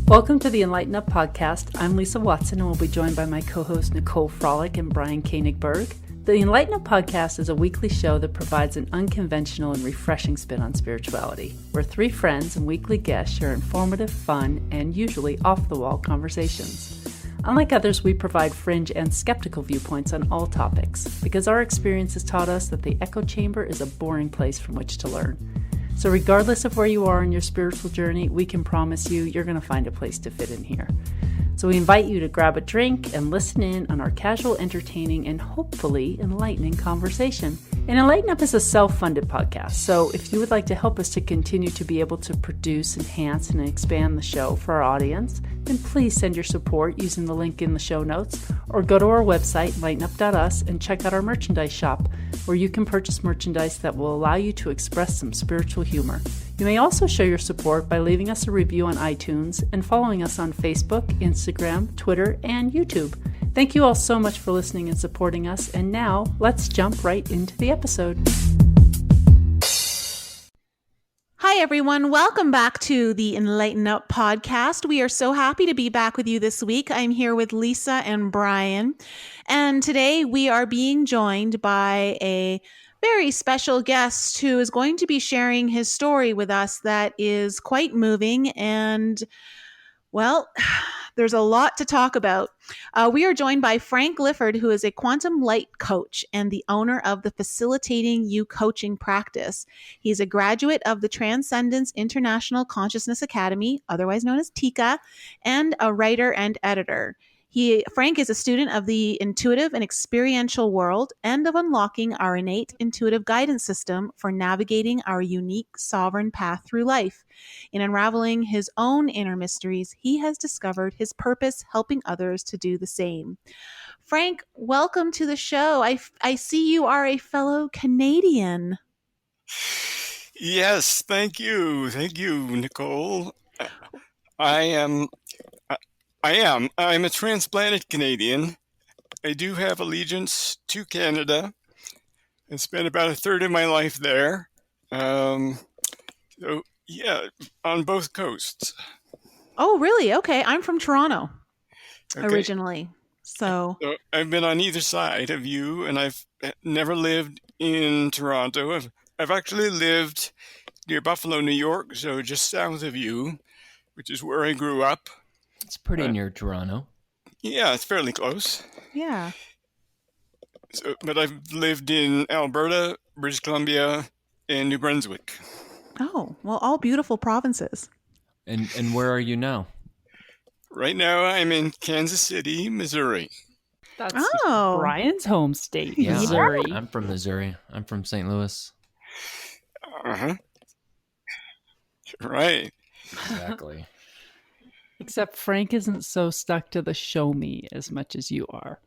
Welcome to the enLIGHTenUP podcast. I'm Lisa Watson and we'll be joined by my co-hosts Nicole Frolick and Brian Koenigberg. The enLIGHTenUP podcast is a weekly show that provides an unconventional and refreshing spin on spirituality, where three friends and weekly guests share informative, fun, and usually off-the-wall conversations. Unlike others, we provide fringe and skeptical viewpoints on all topics, because our experience has taught us that the echo chamber is a boring place from which to learn. So regardless of where you are in your spiritual journey, we can promise you're going to find a place to fit in here. So we invite you to grab a drink and listen in on our casual, entertaining, and hopefully enlightening conversation. And enLIGHTenUP is a self-funded podcast, so if you would like to help us to continue to be able to produce, enhance, and expand the show for our audience, then please send your support using the link in the show notes, or go to our website, enlightenup.us, and check out our merchandise shop, where you can purchase merchandise that will allow you to express some spiritual humor. You may also show your support by leaving us a review on iTunes and following us on Facebook, Instagram, Twitter, and YouTube. Thank you all so much for listening and supporting us, and now let's jump right into the episode. Hi, everyone. Welcome back to the enLIGHTenUP podcast. We are so happy to be back with you this week. I'm here with Lisa and Brian, and today we are being joined by a very special guest who is going to be sharing his story with us that is quite moving and, well, there's a lot to talk about. We are joined by Frank Lyford, who is a quantum light coach and the owner of the Facilitating You coaching practice. He's a graduate of the Transcendence International Consciousness Academy, otherwise known as TICA, and a writer and editor. Frank is a student of the intuitive and experiential world and of unlocking our innate intuitive guidance system for navigating our unique sovereign path through life. In unraveling his own inner mysteries, he has discovered his purpose helping others to do the same. Frank, welcome to the show. I see you are a fellow Canadian. Yes, thank you. Thank you, Nicole. I'm a transplanted Canadian. I do have allegiance to Canada. I spent about a third of my life there. So yeah, on both coasts. Oh, really? Okay. I'm from Toronto Okay. originally. So I've been on either side of you, and I've never lived in Toronto. I've actually lived near Buffalo, New York, so just south of you, which is where I grew up. It's pretty near Toronto. Yeah, it's fairly close. yeah. But I've lived in Alberta, British Columbia, and New Brunswick. Oh, well, all beautiful provinces. And where are you now? Right now, I'm in Kansas City, Missouri. That's Oh. Brian's home state, Yeah, Missouri. I'm from Missouri. I'm from St. Louis. Uh-huh. Right. Exactly. Except Frank isn't so stuck to the show me as much as you are.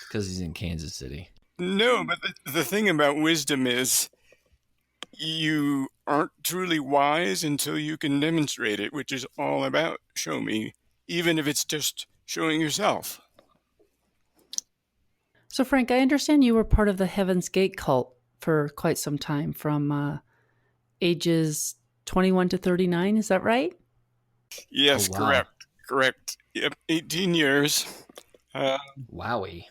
Because he's in Kansas City. No, but the thing about wisdom is you aren't truly wise until you can demonstrate it, which is all about show me, even if it's just showing yourself. So Frank, I understand you were part of the Heaven's Gate cult for quite some time, from ages 21 to 39. Is that right? Yes, Oh, wow. correct. Yep, 18 years. Wowie.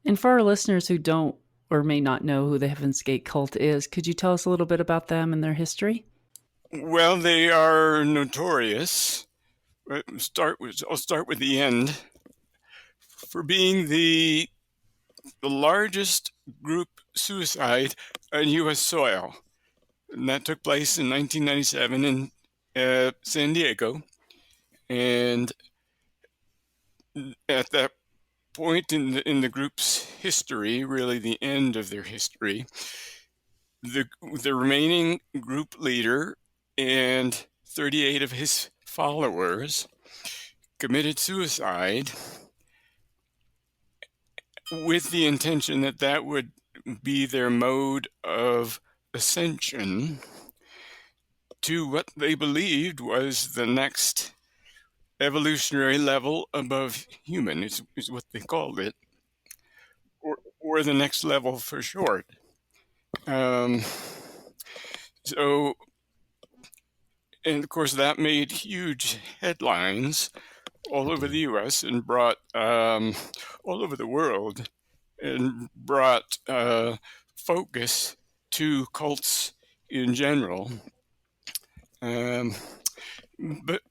And for our listeners who don't or may not know who the Heaven's Gate cult is, could you tell us a little bit about them and their history? Well, they are notorious. I'll start with the end. For being the largest group suicide on U.S. soil. And that took place in 1997 in San Diego. And at that point in the group's history, really the end of their history, the remaining group leader and 38 of his followers committed suicide with the intention that that would be their mode of ascension to what they believed was the next evolutionary level above human, is what they called it, or the next level for short. So And of course, that made huge headlines all over the U.S. and brought all over the world, and brought focus to cults in general. But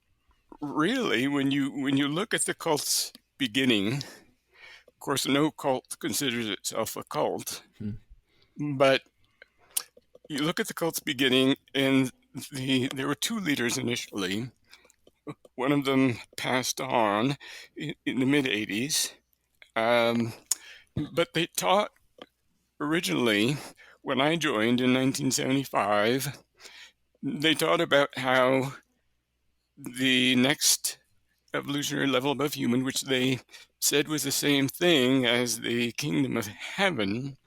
really, when you look at the cult's beginning, of course, no cult considers itself a cult, but you look at the cult's beginning, and there were two leaders initially. One of them passed on in the mid 80s, but they taught originally, when I joined in 1975, they taught about how the next evolutionary level above human, which they said was the same thing as the kingdom of heaven,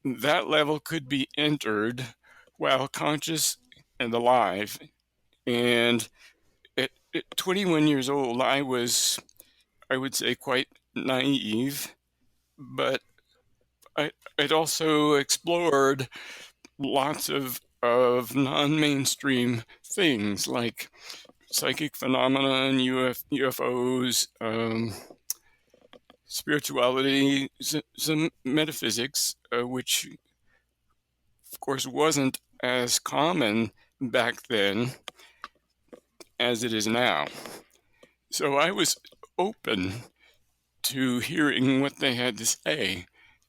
that level could be entered while conscious and alive. And at 21 years old, I was, I would say, quite naive, but I'd also explored lots of non-mainstream things like psychic phenomena and UFOs, spirituality, some metaphysics, which of course wasn't as common back then as it is now. So I was open to hearing what they had to say,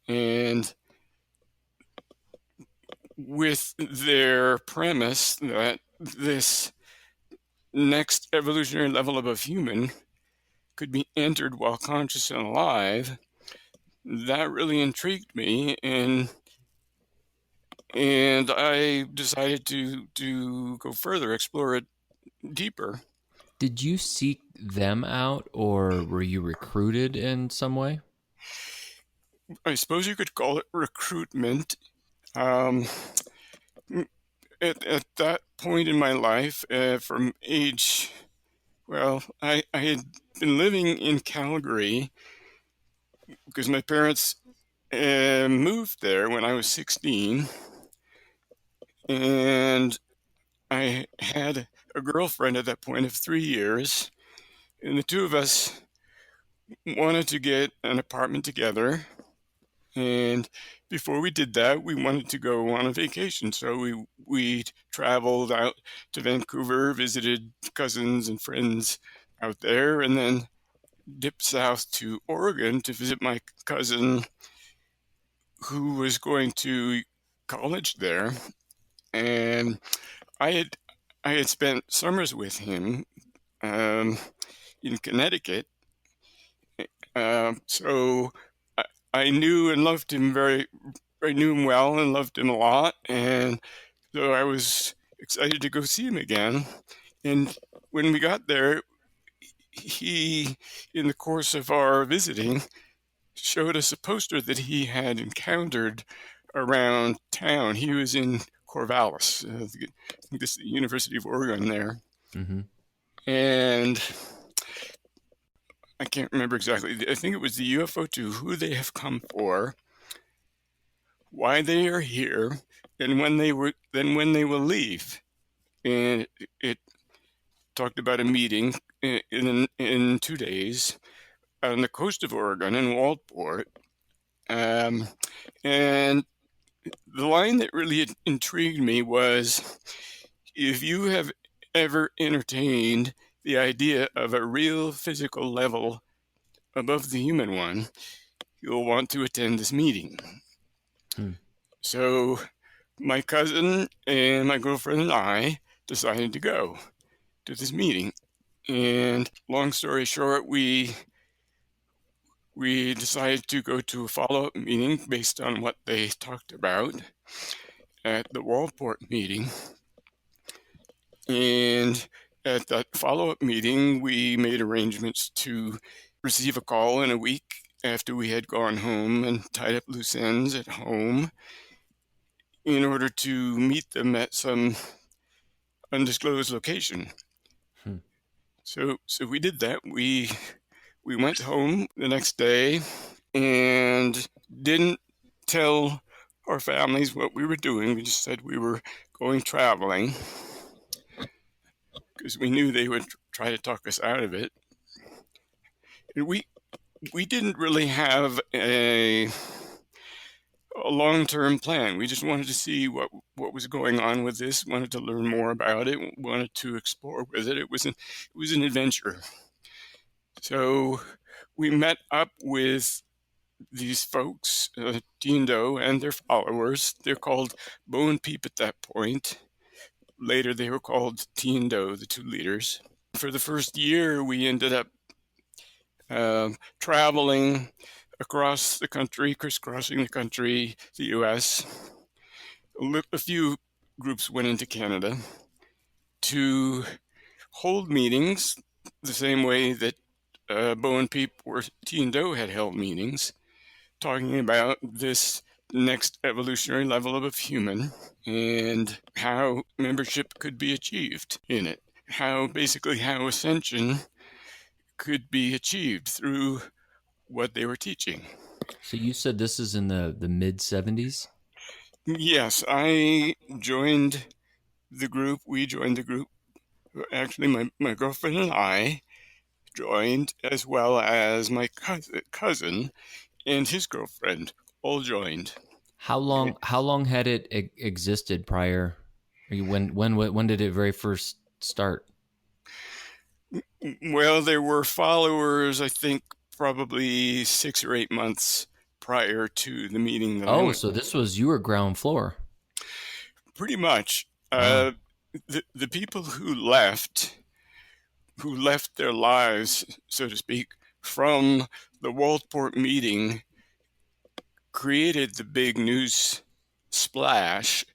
and with their premise that this next evolutionary level above human could be entered while conscious and alive, that really intrigued me, and I decided to go further, explore it deeper. Did you seek them out, or were you recruited in some way? I suppose you could call it recruitment. Um, at that point in my life, from age, well, I had been living in Calgary because my parents moved there when I was 16, and I had a girlfriend at that point of 3 years, and the two of us wanted to get an apartment together. And before we did that, we wanted to go on a vacation. So we traveled out to Vancouver, visited cousins and friends out there, and then dipped south to Oregon to visit my cousin who was going to college there. And I had spent summers with him in Connecticut. So I knew and loved him I knew him well and loved him a lot. And so I was excited to go see him again. And when we got there, he, in the course of our visiting, showed us a poster that he had encountered around town. He was in Corvallis, I think this is the University of Oregon there. Mm-hmm. And I can't remember exactly. I think it was the UFO 2, who they have come for, why they are here, and when they will leave. And it talked about a meeting in 2 days on the coast of Oregon in Worldport. And the line that really intrigued me was, if you have ever entertained the idea of a real physical level above the human one, you'll want to attend this meeting. So my cousin and my girlfriend and I decided to go to this meeting. And long story short, we decided to go to a follow-up meeting based on what they talked about at the Worldport meeting. And at that follow-up meeting, we made arrangements to receive a call in a week after we had gone home and tied up loose ends at home in order to meet them at some undisclosed location. So we did that. We went home the next day and didn't tell our families what we were doing. We just said we were going traveling. because we knew they would try to talk us out of it. And we didn't really have a long-term plan. We just wanted to see what was going on with this, wanted to learn more about it, wanted to explore with it. It was an adventure. So we met up with these folks, Tindo and their followers. They're called Bo and Peep at that point. Later they were called Tindo, the two leaders. For the first year, we ended up traveling across the country, crisscrossing the country, the U.S. A few groups went into Canada to hold meetings the same way that Bo and Peep or Tindo had held meetings, talking about this next evolutionary level of human and how membership could be achieved in it. How ascension could be achieved through what they were teaching. So you said this is in the mid 70s? Yes, I joined the group. We joined the group. Actually, my girlfriend and I joined, as well as my cousin and his girlfriend all joined. How long had it existed prior? When did it very first start? Well, there were followers, I think, probably 6 or 8 months prior to the meeting that I went. So this was your ground floor. Pretty much. Wow. The people who left their lives, so to speak, from the Worldport Meeting created the big news splash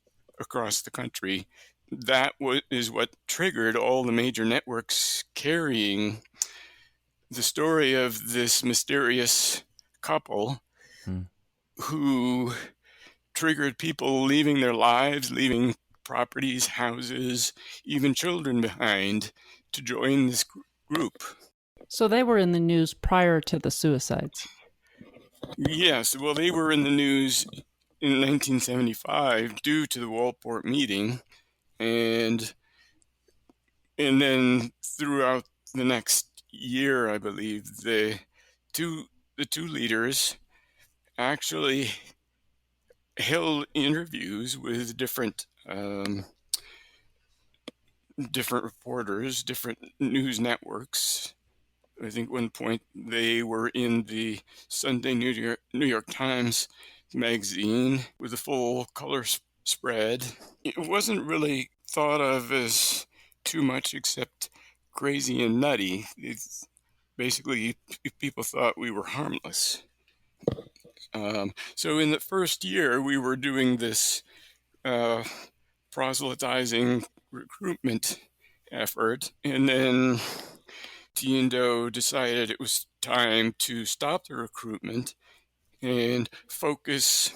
across the country. That is what triggered all the major networks carrying the story of this mysterious couple who triggered people leaving their lives, leaving properties, houses, even children behind to join this group. So they were in the news prior to the suicides. Yes, well, they were in the news in 1975 due to the Worldport Meeting, and then throughout the next year, I believe, the two leaders actually held interviews with different reporters, different news networks. I think one point they were in the Sunday New York Times magazine with a full color spread. It wasn't really thought of as too much except crazy and nutty. It's basically, people thought we were harmless. So in the first year, we were doing this proselytizing recruitment effort, and then Tindo decided it was time to stop the recruitment and focus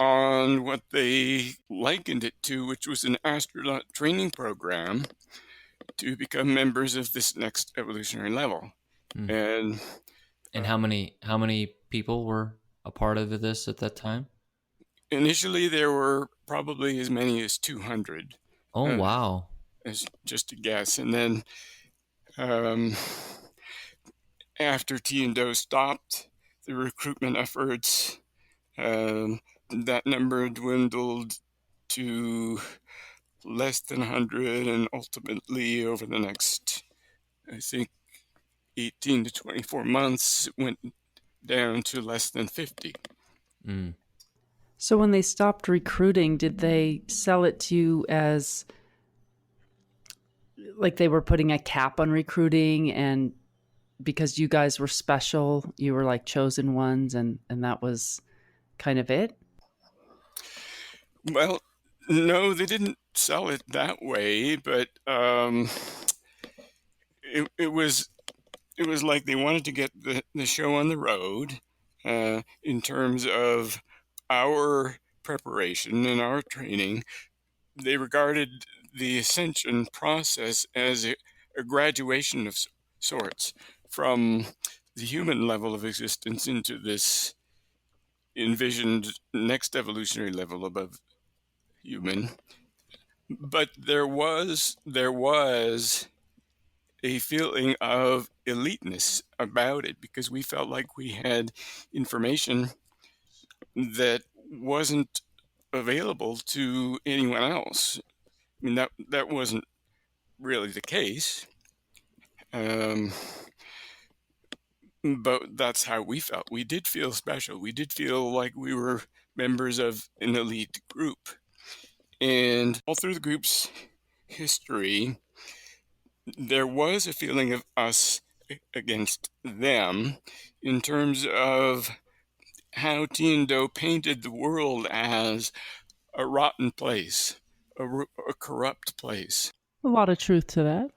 on what they likened it to, which was an astronaut training program to become members of this next evolutionary level. And how many people were a part of this at that time? Initially, there were probably as many as 200. Oh, wow. As just a guess. And then after Tindo stopped the recruitment efforts, that number dwindled to less than 100, and ultimately over the next, I think, 18 to 24 months, it went down to less than 50. So when they stopped recruiting, did they sell it to you as like they were putting a cap on recruiting, and because you guys were special, you were like chosen ones, and that was kind of it? Well, no, they didn't sell it that way, but it was like they wanted to get the show on the road in terms of our preparation and our training. They regarded the ascension process as a graduation of sorts from the human level of existence into this envisioned next evolutionary level above human. But there was a feeling of eliteness about it because we felt like we had information that wasn't available to anyone else. I mean, that wasn't really the case, um, but that's how we felt. We did feel special. We did feel like we were members of an elite group. And all through the group's history, there was a feeling of us against them in terms of how Tiendo painted the world as a rotten place, a corrupt place. A lot of truth to that.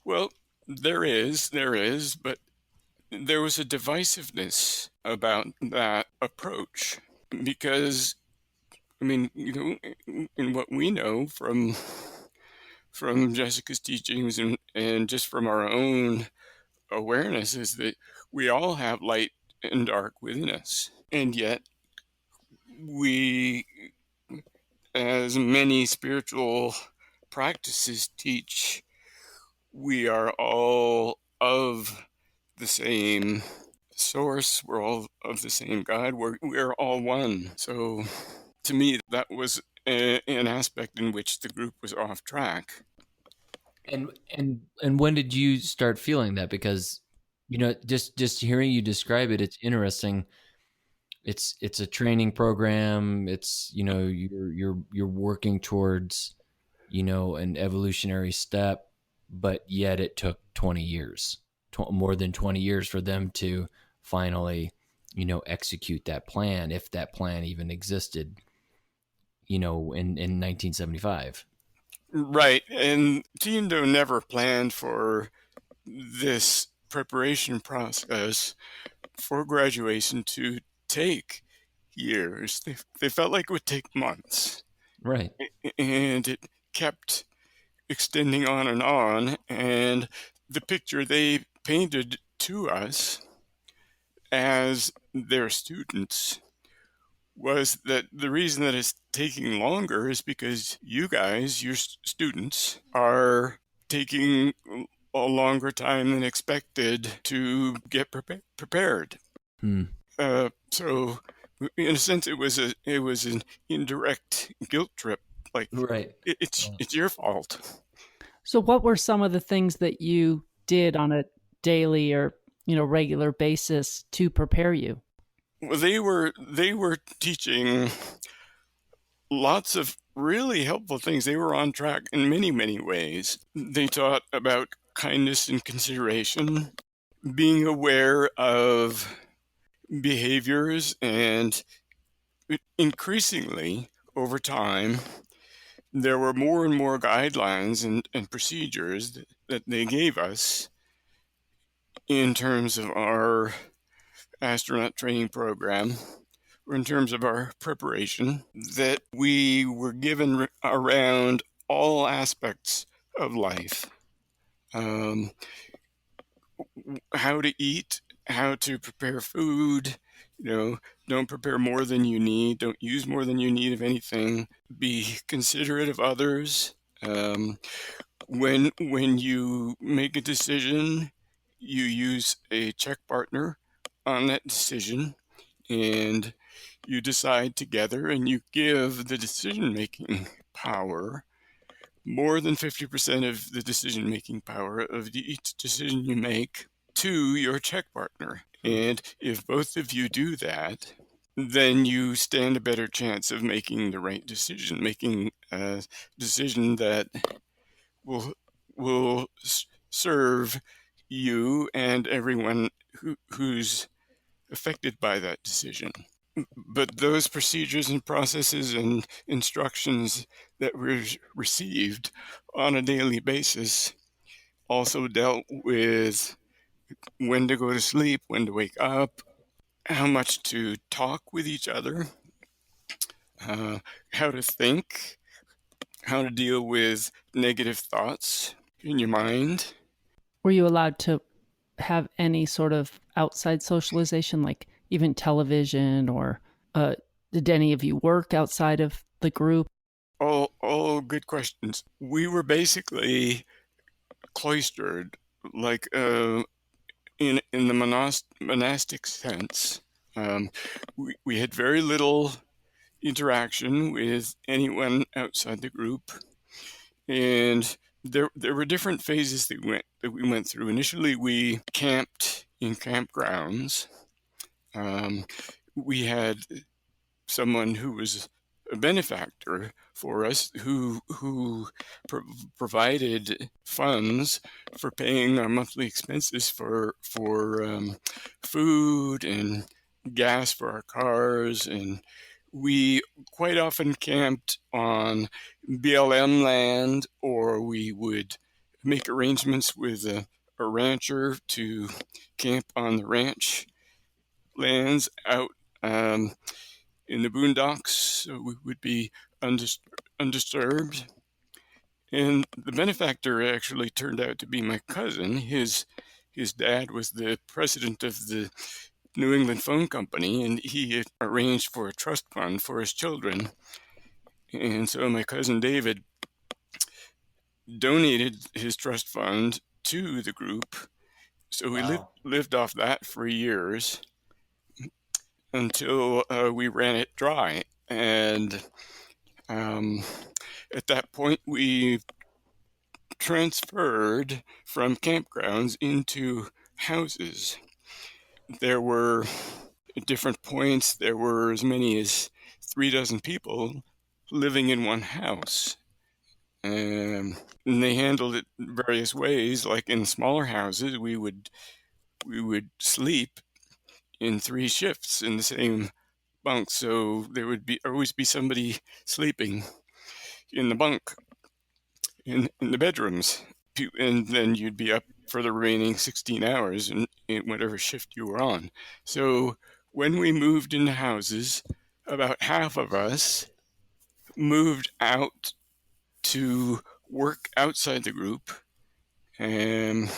Well, there is, but there was a divisiveness about that approach because, I mean, in what we know from Jessica's teachings and just from our own awareness is that we all have light and dark within us. And yet, we, as many spiritual practices teach, we are all of the same source. We're all of the same God. We're all one. So to me, that was an aspect in which the group was off track. And when did you start feeling that? Because just hearing you describe it, it's interesting. It's a training program. It's you're working towards an evolutionary step, but yet it took 20 years, more than 20 years for them to finally execute that plan, if that plan even existed in 1975. Right. And Tiendo never planned for this preparation process for graduation to take years. They felt like it would take months. Right. And it kept extending on. And the picture they painted to us as their students was that the reason that it's taking longer is because you guys, your students, are taking a longer time than expected to get prepared. So, in a sense, it was an indirect guilt trip. Like, right, it's your fault. So what were some of the things that you did on a daily or regular basis to prepare you? Well, they were teaching lots of really helpful things. They were on track in many ways. They taught about kindness and consideration, being aware of behaviors, and increasingly over time, there were more and more guidelines and procedures that they gave us in terms of our astronaut training program, or in terms of our preparation, that we were given around all aspects of life. How to eat, how to prepare food, don't prepare more than you need, don't use more than you need of anything, be considerate of others. When you make a decision, you use a check partner on that decision, and you decide together, and you give the decision-making power, more than 50% of the decision-making power of each decision you make, to your check partner. And if both of you do that, then you stand a better chance of making the right decision, making a decision that will serve you and everyone who's affected by that decision. But those procedures and processes and instructions that were received on a daily basis also dealt with when to go to sleep, when to wake up, how much to talk with each other, how to think, how to deal with negative thoughts in your mind. Were you allowed to have any sort of outside socialization, like even television, or did any of you work outside of the group? all good questions. We were basically cloistered, like in the monastic sense. We had very little interaction with anyone outside the group, and there were different phases that we went through. Initially, we camped in campgrounds. We had someone who was a benefactor for us who provided funds for paying our monthly expenses for food and gas for our cars, and we quite often camped on BLM land, or we would make arrangements with a rancher to camp on the ranch lands out in the boondocks, so we would be undisturbed. And the benefactor actually turned out to be my cousin. His dad was the president of the New England Phone Company, and he had arranged for a trust fund for his children. And so my cousin David donated his trust fund to the group. So we lived off that for years until we ran it dry. And at that point, we transferred from campgrounds into houses. There were, at different points, there were as many as 36 people living in one house. And they handled it various ways. Like in smaller houses, we would sleep in 3 shifts in the same bunk, so there would always be somebody sleeping in the bunk in the bedrooms, and then you'd be up for the remaining 16 hours in whatever shift you were on. So when we moved into houses, about half of us moved out to work outside the group, and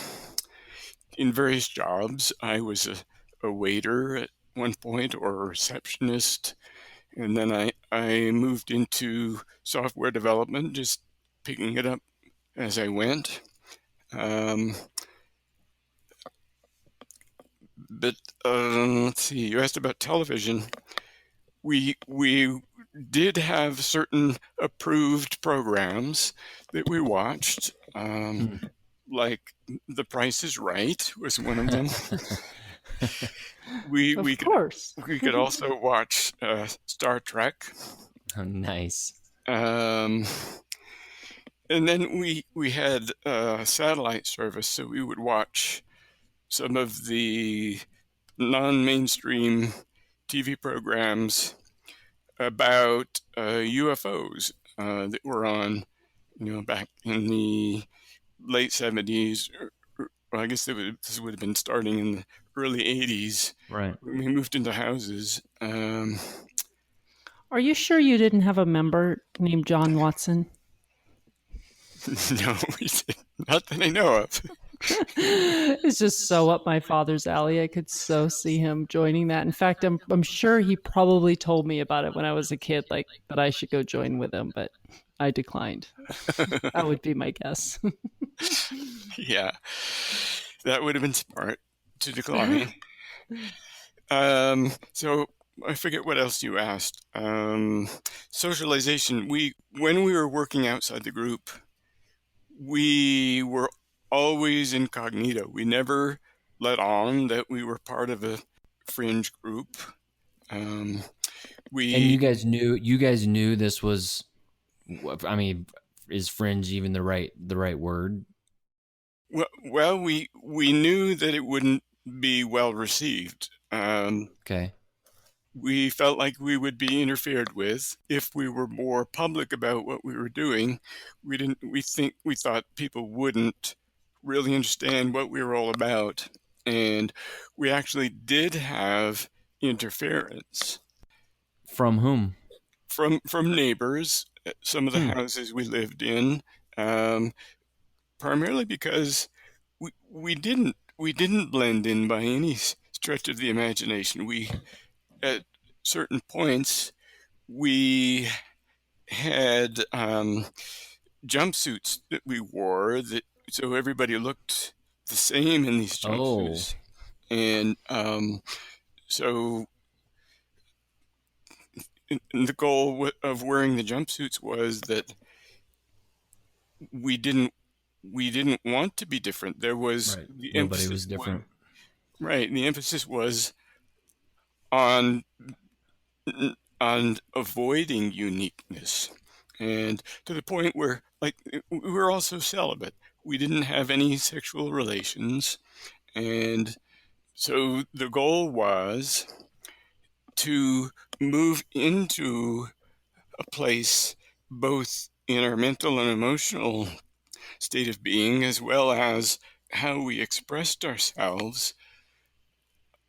in various jobs. I was a waiter at one point, or a receptionist, and then I moved into software development, just picking it up as I went. But let's see, you asked about television. We did have certain approved programs that we watched, like The Price is Right was one of them. Of course. We could also watch Star Trek. Oh, nice. And then we had satellite service, so we would watch some of the non-mainstream TV programs about UFOs that were on, back in the late 70s. Well, I guess this would have been starting in the early 80s. Right. When we moved into houses. Are you sure you didn't have a member named John Watson? No, we didn't. Not that I know of. It's just so up my father's alley. I could so see him joining that. In fact, I'm sure he probably told me about it when I was a kid, like that I should go join with him, but I declined. That would be my guess. Yeah, that would have been smart to decline. So I forget what else you asked. Socialization. When we were working outside the group, we were always incognito. We never let on that we were part of a fringe group. And you guys knew this was, I mean, is fringe even the right word? Well, we knew that it wouldn't be well received. Okay. We felt like we would be interfered with if we were more public about what we were doing. We thought people wouldn't really understand what we were all about, and we actually did have interference. From whom? From neighbors at some of the houses we lived in, primarily because we didn't blend in by any stretch of the imagination. At certain points, we had jumpsuits that we wore, so everybody looked the same in these Oh, jumpsuits. And so the goal of wearing the jumpsuits was that we didn't want to be different. There was right. the Nobody emphasis was different. right. The emphasis was on avoiding uniqueness, and to the point where, like, we were also celibate. We didn't have any sexual relations, and so the goal was to move into a place both in our mental and emotional state of being, as well as how we expressed ourselves,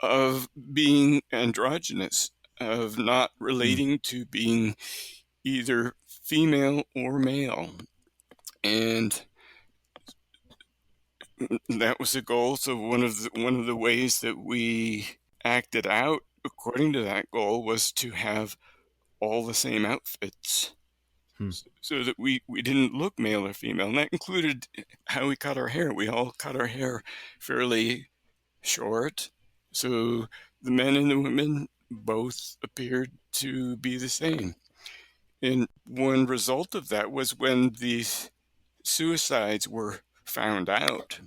of being androgynous, of not Hmm. relating to being either female or male. And that was the goal. So one of the ways that we acted out according to that goal was to have all the same outfits, Hmm. so that we didn't look male or female. And that included how we cut our hair. We all cut our hair fairly short, so the men and the women both appeared to be the same. And one result of that was when these suicides were found out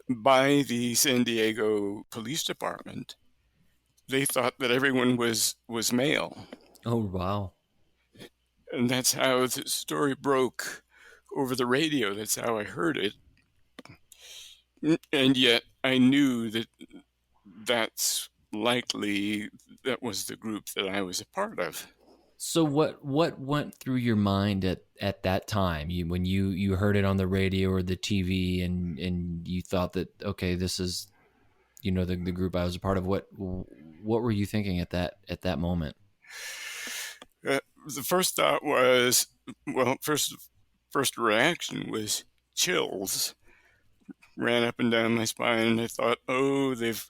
by the San Diego Police Department, they thought that everyone was male. Oh, wow. And that's how the story broke over the radio. That's how I heard it. And yet I knew that that's likely that was the group that I was a part of. So what went through your mind at that time? When you heard it on the radio or the TV, and you thought that, okay, this is, the group I was a part of. What were you thinking at that moment? The first thought was, well, first reaction was chills ran up and down my spine, and I thought, oh, they've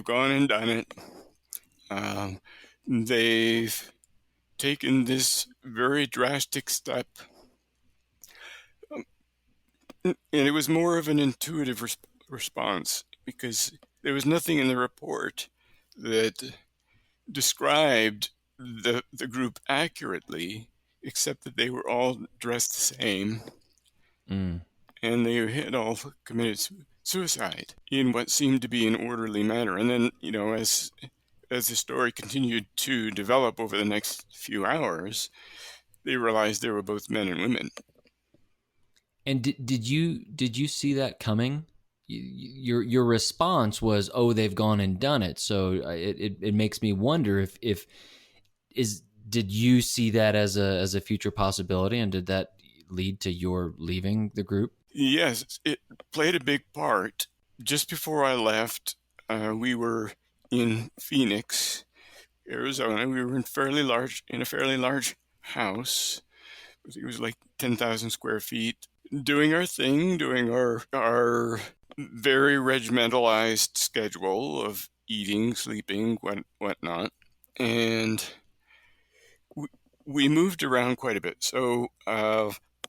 gone and done it. They've taken this very drastic step, and it was more of an intuitive response, because there was nothing in the report that described the group accurately, except that they were all dressed the same, Mm. and they had all committed suicide in what seemed to be an orderly manner. And then, as the story continued to develop over the next few hours, they realized they were both men and women. And did you see that coming? Your response was, "Oh, they've gone and done it." So it makes me wonder if did you see that as a future possibility, and did that lead to your leaving the group? Yes, it played a big part. Just before I left, we were in Phoenix, Arizona. We were in a fairly large house. It was like 10,000 square feet, doing our thing, doing our very regimentalized schedule of eating, sleeping, whatnot. And we moved around quite a bit. So,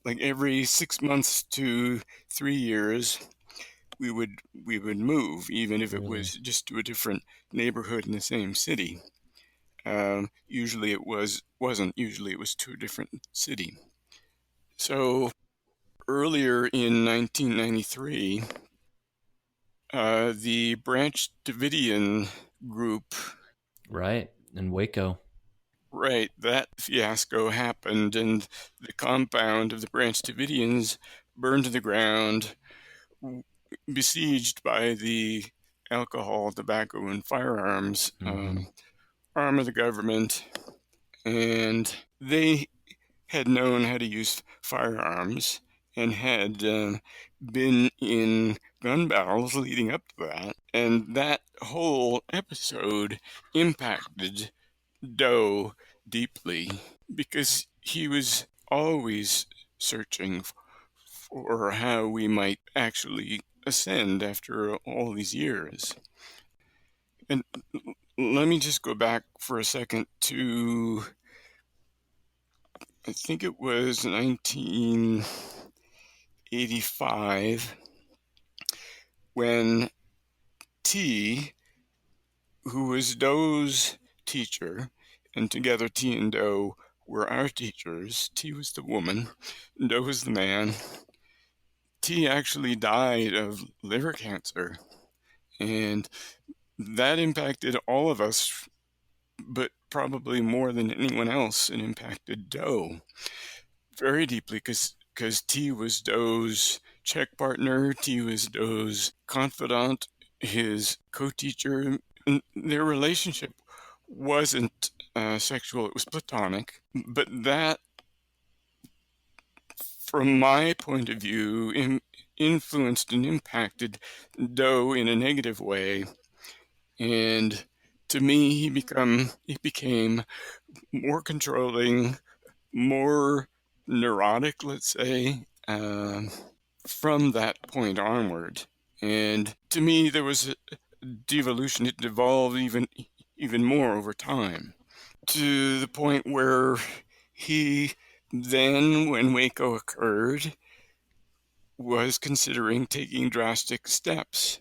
like every 6 months to 3 years, we would move, even if it Really? was just to a different neighborhood in the same city. Usually it wasn't. Usually it was to a different city. So earlier in 1993, the Branch Davidian group, Right. In Waco. right, that fiasco happened, and the compound of the Branch Davidians burned to the ground, besieged by the alcohol, tobacco, and firearms Mm-hmm. arm of the government. And they had known how to use firearms and had been in gun battles leading up to that. And that whole episode impacted Doe deeply, because he was always searching for how we might actually ascend after all these years. And let me just go back for a second to I think it was 1985 when T, who was Doe's teacher, and together T and Doe were our teachers. T was the woman, Doe was the man. T actually died of liver cancer, and that impacted all of us, but probably more than anyone else, it impacted Doe very deeply because T was Doe's check partner, T was Doe's confidant, his co-teacher. And their relationship wasn't sexual, it was platonic. But that, from my point of view, influenced and impacted Doe in a negative way. And to me, he became more controlling, more neurotic, let's say, from that point onward. And to me, there was a devolution. It devolved even more over time, to the point where he then, when Waco occurred, was considering taking drastic steps.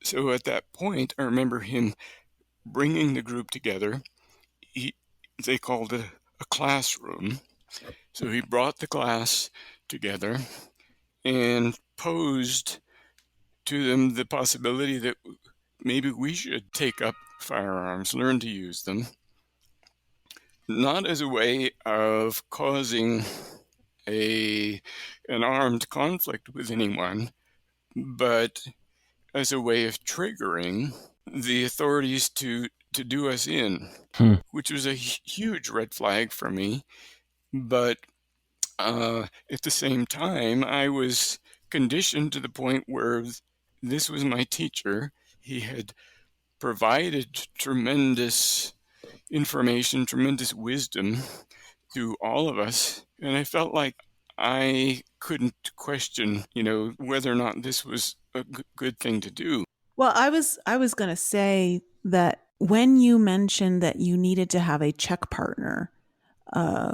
So at that point, I remember him bringing the group together. They called it a classroom. So he brought the class together and posed to them the possibility that maybe we should take up firearms, learn to use them, not as a way of causing an armed conflict with anyone, but as a way of triggering the authorities to do us in, which was a huge red flag for me. But at the same time, I was conditioned to the point where this was my teacher. He had provided tremendous information, tremendous wisdom to all of us. And I felt like I couldn't question, whether or not this was a good thing to do. Well, I was going to say that when you mentioned that you needed to have a check partner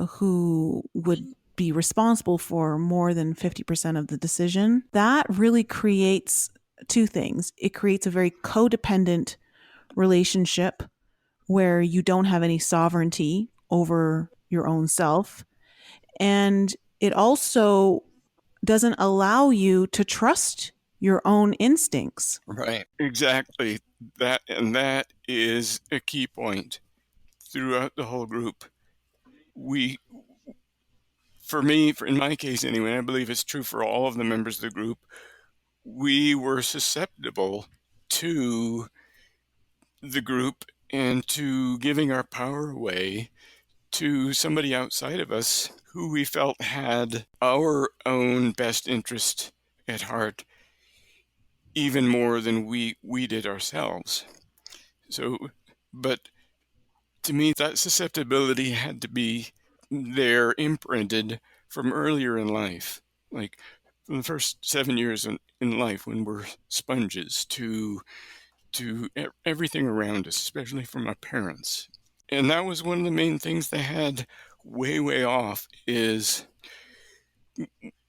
who would be responsible for more than 50% of the decision, that really creates two things. It creates a very codependent relationship where you don't have any sovereignty over your own self. And it also doesn't allow you to trust your own instincts. Right. Exactly. That is a key point throughout the whole group. In my case anyway, I believe it's true for all of the members of the group, we were susceptible to the group and to giving our power away to somebody outside of us who we felt had our own best interest at heart even more than we did ourselves. So, but to me, that susceptibility had to be there, imprinted from earlier in life, like from the first 7 years in life when we're sponges to everything around us, especially from our parents. And that was one of the main things they had way off, is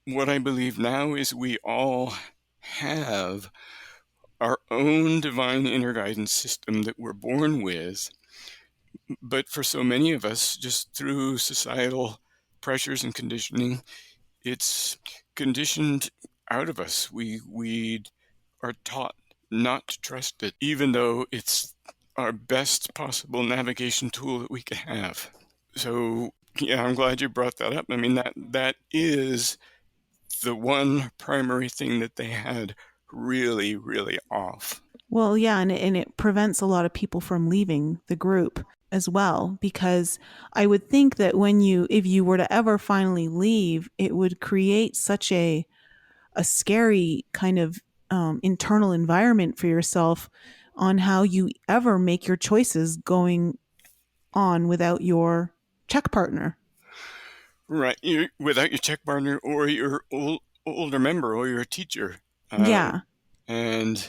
what I believe now is we all have our own divine inner guidance system that we're born with. But for so many of us, just through societal pressures and conditioning, it's conditioned out of us. We are taught not to trust it, even though it's our best possible navigation tool that we can have. So, yeah, I'm glad you brought that up. I mean, that is the one primary thing that they had really off. Well, yeah, and it prevents a lot of people from leaving the group as well, because I would think that if you were to ever finally leave, it would create such a scary kind of internal environment for yourself on how you ever make your choices going on without your check partner. Right, without your check partner or your older member or your teacher. Yeah. And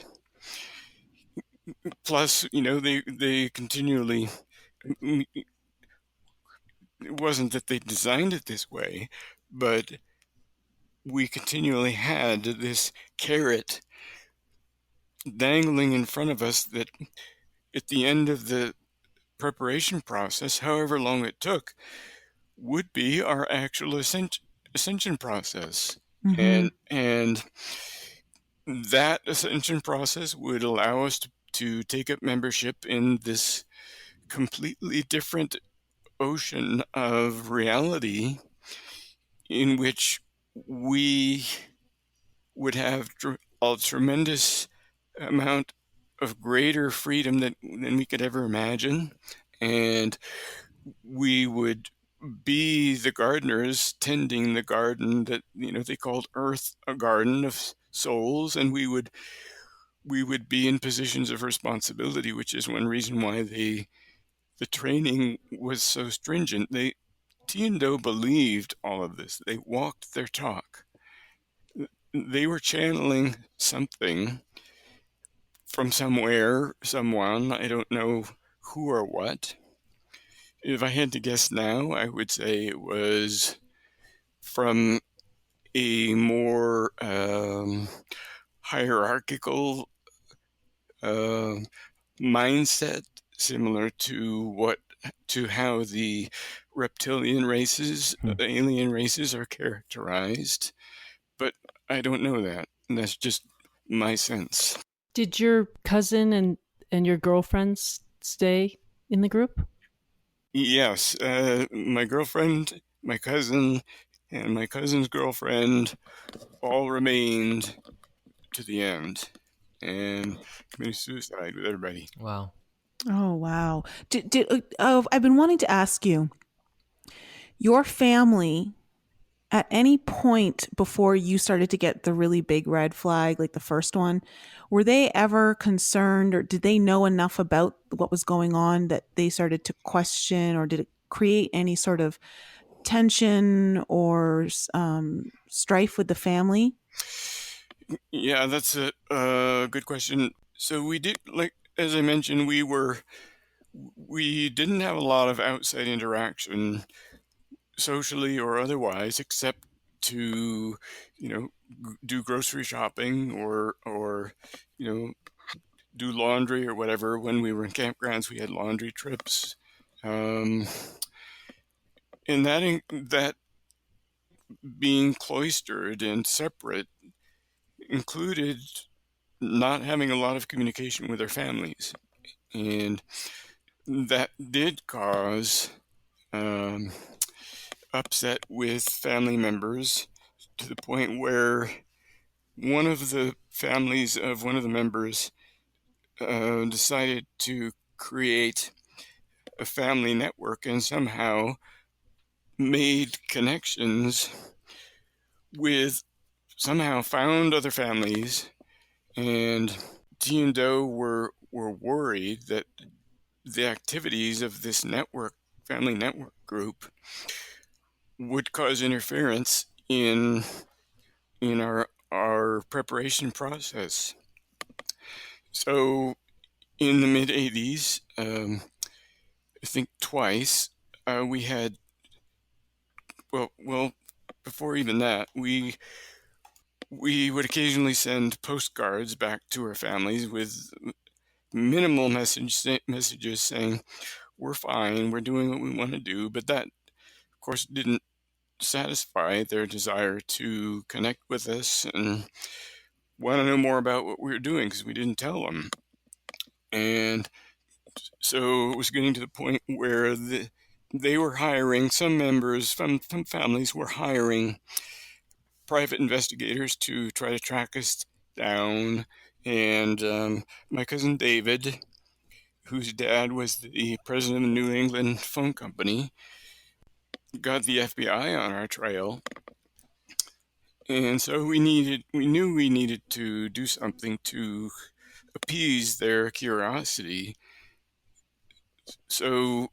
plus, they continually, it wasn't that they designed it this way, but we continually had this carrot dangling in front of us that at the end of the preparation process, however long it took, would be our actual ascension process. Mm-hmm. And that ascension process would allow us to take up membership in this completely different ocean of reality in which we would have a tremendous amount of greater freedom than we could ever imagine. And we would be the gardeners tending the garden that they called Earth, a garden of souls, and we would be in positions of responsibility, which is one reason why the training was so stringent. T and Do believed all of this. They walked their talk. They were channeling something from somewhere, someone, I don't know who or what. If I had to guess now, I would say it was from a more hierarchical mindset, similar to how the reptilian races, alien races are characterized. But I don't know that. And that's just my sense. Did your cousin and your girlfriends stay in the group? Yes, my girlfriend, my cousin, and my cousin's girlfriend all remained to the end and committed suicide with everybody. Wow. Oh, wow. I've been wanting to ask you, your family, at any point before you started to get the really big red flag, like the first one, were they ever concerned, or did they know enough about what was going on that they started to question, or did it create any sort of tension or strife with the family? Yeah, that's a good question. So we did, like, as I mentioned, we didn't have a lot of outside interaction, socially or otherwise, except to, do grocery shopping or do laundry or whatever. When we were in campgrounds, we had laundry trips. And that being cloistered and separate included not having a lot of communication with our families. And that did cause upset with family members, to the point where one of the families of one of the members decided to create a family network and somehow made connections with, somehow found other families, and T and Do were worried that the activities of this family network group, would cause interference in our preparation process. So in the mid 80s, I think twice, we had, well, before even that, we would occasionally send postcards back to our families with minimal messages saying, we're fine, we're doing what we want to do. But that, of course, didn't satisfy their desire to connect with us and want to know more about what we were doing, because we didn't tell them. And so it was getting to the point where they were hiring, some members from families were hiring private investigators to try to track us down. And my cousin David, whose dad was the president of the New England Phone Company, got the FBI on our trail. And so we knew we needed to do something to appease their curiosity. So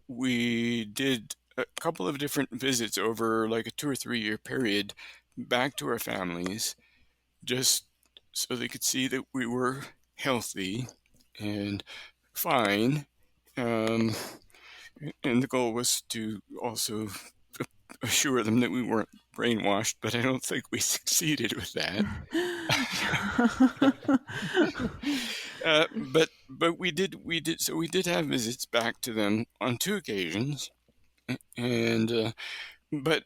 we did a couple of different visits over like a 2 or 3 year period back to our families, just so they could see that we were healthy and fine. And the goal was to also assure them that we weren't brainwashed, but I don't think we succeeded with that. But we did have visits back to them on 2 occasions, and but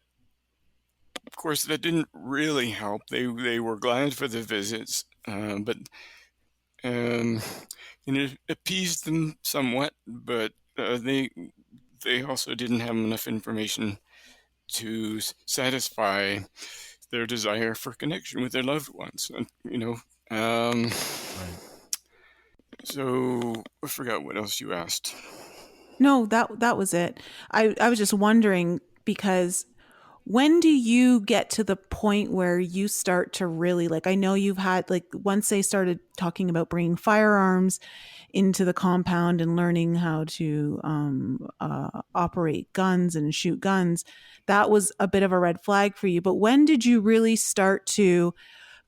of course that didn't really help. They were glad for the visits, but it appeased them somewhat, but they also didn't have enough information to satisfy their desire for connection with their loved ones. Right. So I forgot what else you asked. No, that was it. I was just wondering, because when do you get to the point where you start to really, like, I know you've had, like, once they started talking about bringing firearms into the compound and learning how to operate guns and shoot guns, that was a bit of a red flag for you. But when did you really start to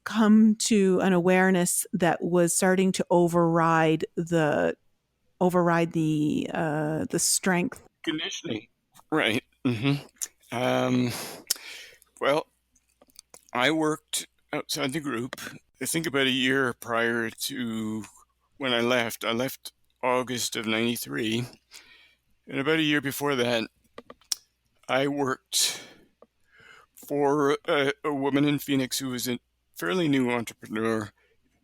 come to an awareness that was starting to override the strength? Conditioning. Right. Well, I worked outside the group. I think about a year prior to when I left. I left August of 93. And about a year before that, I worked for a woman in Phoenix who was a fairly new entrepreneur.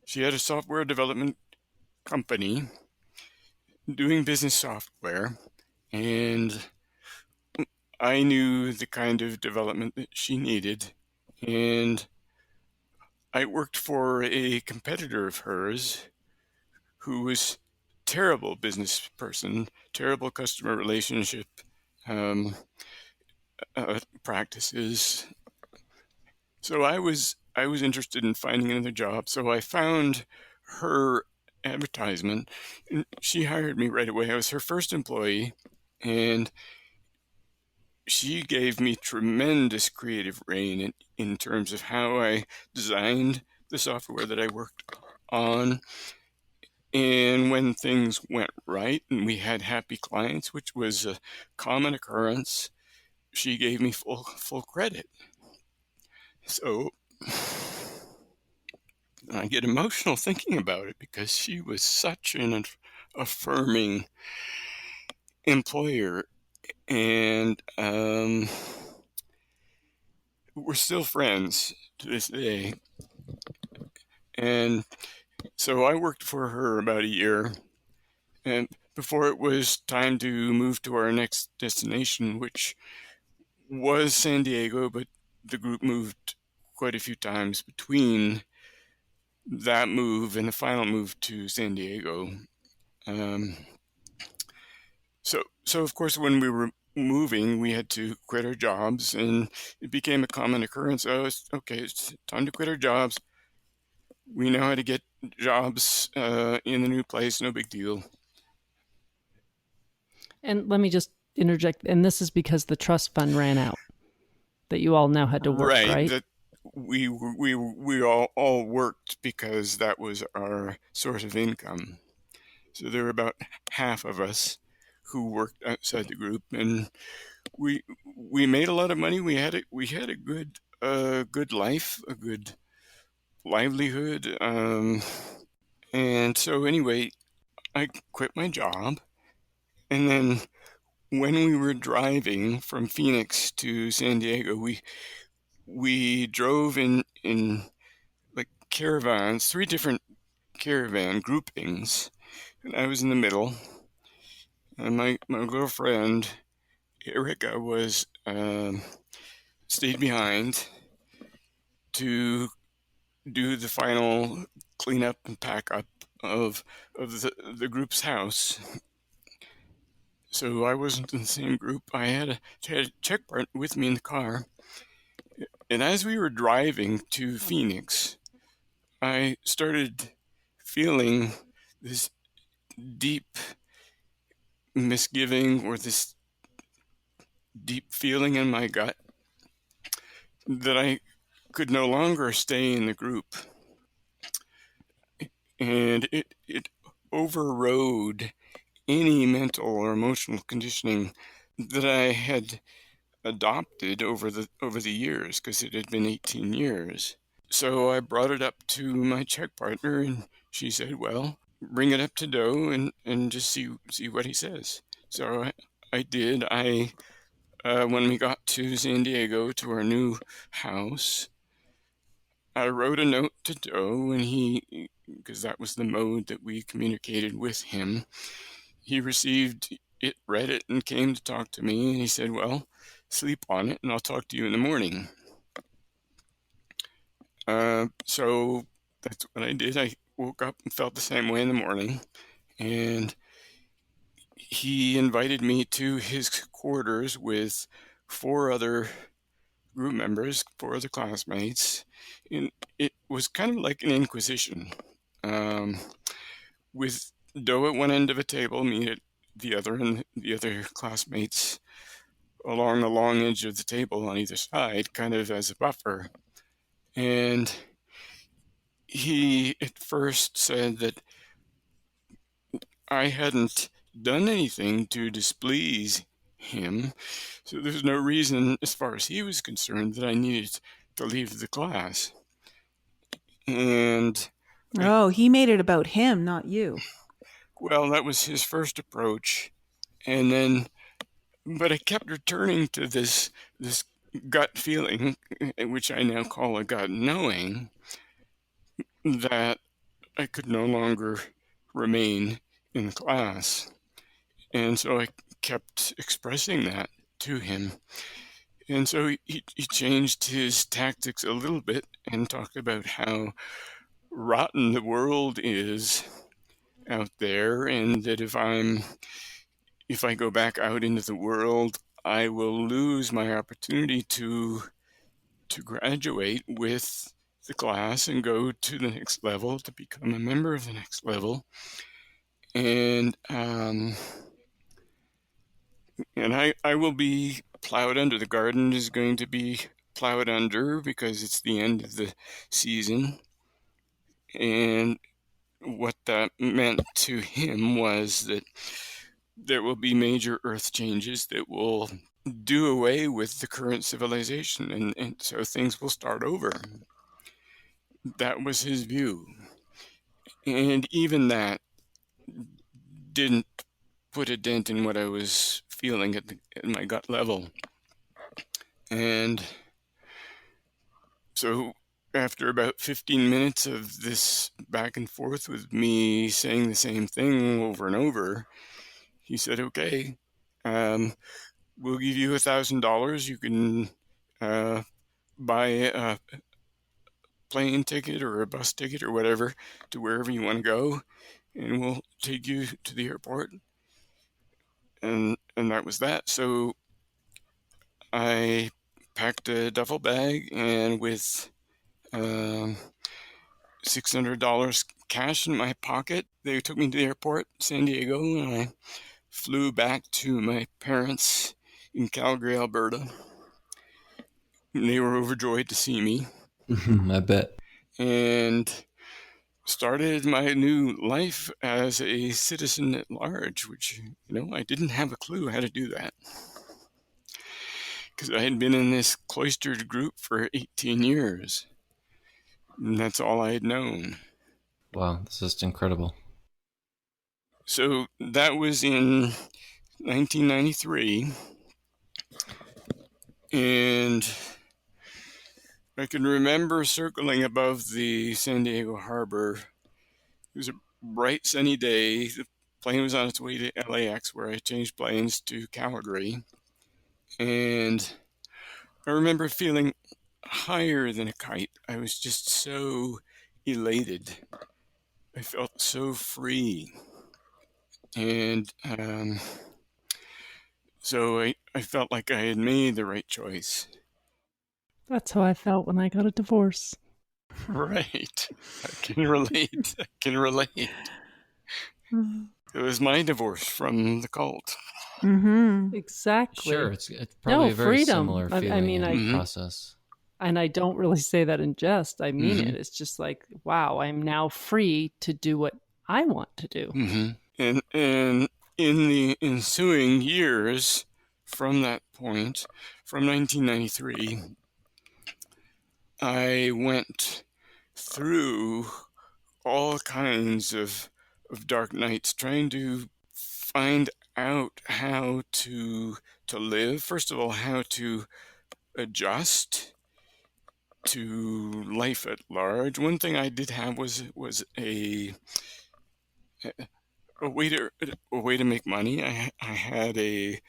She had a software development company doing business software, and I knew the kind of development that she needed. And I worked for a competitor of hers who was a terrible business person, terrible customer relationship practices. So I was interested in finding another job. So I found her advertisement, and she hired me right away. I was her first employee, and she gave me tremendous creative reign in terms of how I designed the software that I worked on. And when things went right and we had happy clients, which was a common occurrence, she gave me full credit. So I get emotional thinking about it because she was such an affirming employer, and we're still friends to this day. And so I worked for her about a year, and before it was time to move to our next destination, which was San Diego, but the group moved quite a few times between that move and the final move to San Diego. So of course, when we were moving, we had to quit our jobs, and it became a common occurrence. Oh, it's time to quit our jobs. We know how to get jobs in the new place. No big deal. And let me just interject. And this is because the trust fund ran out, that you all now had to work, right? That we all worked because that was our source of income. So there were about half of us who worked outside the group, and we made a lot of money. We had a good life, a good livelihood, and so anyway, I quit my job, and then when we were driving from Phoenix to San Diego, we drove in like caravans, 3 different caravan groupings, and I was in the middle, and my girlfriend Erica was stayed behind to do the final cleanup and pack up of the group's house. So I wasn't in the same group. I had a check partner with me in the car, and as we were driving to Phoenix, I started feeling this deep misgiving, or this deep feeling in my gut that I could no longer stay in the group. And it overrode any mental or emotional conditioning that I had adopted over the years, because it had been 18 years. So I brought it up to my check partner, and she said, well, bring it up to Doe and just see what he says. So I did. When we got to San Diego, to our new house, I wrote a note to Doe, and because that was the mode that we communicated with him, he received it, read it, and came to talk to me, and he said, well, sleep on it, and I'll talk to you in the morning. So that's what I did. I woke up and felt the same way in the morning, and he invited me to his quarters with 4 other group members, 4 other classmates, and it was kind of like an inquisition, with Doe at one end of a table, me at the other, and the other classmates along the long edge of the table on either side, kind of as a buffer. And he at first said that I hadn't done anything to displease him, so there's no reason, as far as he was concerned, that I needed to leave the class. And Oh, he made it about him, not you. well, that was his first approach, and then, but I kept returning to this gut feeling, which I now call a gut knowing, that I could no longer remain in the class. And so I kept expressing that to him. And so he changed his tactics a little bit and talked about how rotten the world is out there, and that if I go back out into the world, I will lose my opportunity to graduate with the class and go to the next level, to become a member of the next level. And I will be plowed under. The garden is going to be plowed under because it's the end of the season. And what that meant to him was that there will be major earth changes that will do away with the current civilization, and so things will start over. That was his view. And even that didn't put a dent in what I was feeling at my gut level. And so after about 15 minutes of this back and forth with me saying the same thing over and over, he said, okay, we'll give you $1,000. You can buy a plane ticket or a bus ticket or whatever to wherever you want to go, and we'll take you to the airport. And that was that. So I packed a duffel bag, and with $600 cash in my pocket, they took me to the airport, San Diego, and I flew back to my parents in Calgary, Alberta. They were overjoyed to see me. I bet. And started my new life as a citizen at large, which, I didn't have a clue how to do that, because I had been in this cloistered group for 18 years. And that's all I had known. Wow, this is incredible. So that was in 1993. And I can remember circling above the San Diego harbor. It was a bright sunny day. The plane was on its way to LAX, where I changed planes to Calgary. And I remember feeling higher than a kite. I was just so elated. I felt so free. And so I felt like I had made the right choice. That's how I felt when I got a divorce. Right. I can relate. It was my divorce from the cult. Mm-hmm. Exactly. Sure, it's probably a very freedom. similar feeling I mean, and process. And I don't really say that in jest. I mean it. It's just like, wow, I'm now free to do what I want to do. And in the ensuing years from that point, from 1993, I went through all kinds of dark nights trying to find out how to live. First of all, how to adjust to life at large. One thing I did have was a way to make money. I had a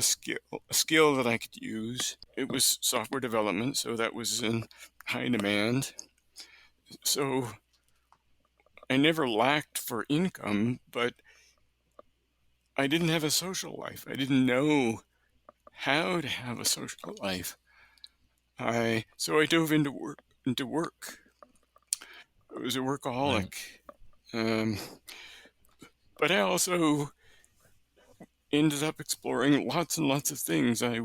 skill that I could use. It was software development, so that was in high demand. So I never lacked for income, but I didn't have a social life. I didn't know how to have a social life. So I dove into work. I was a workaholic. Right. But I also ended up exploring lots and lots of things. I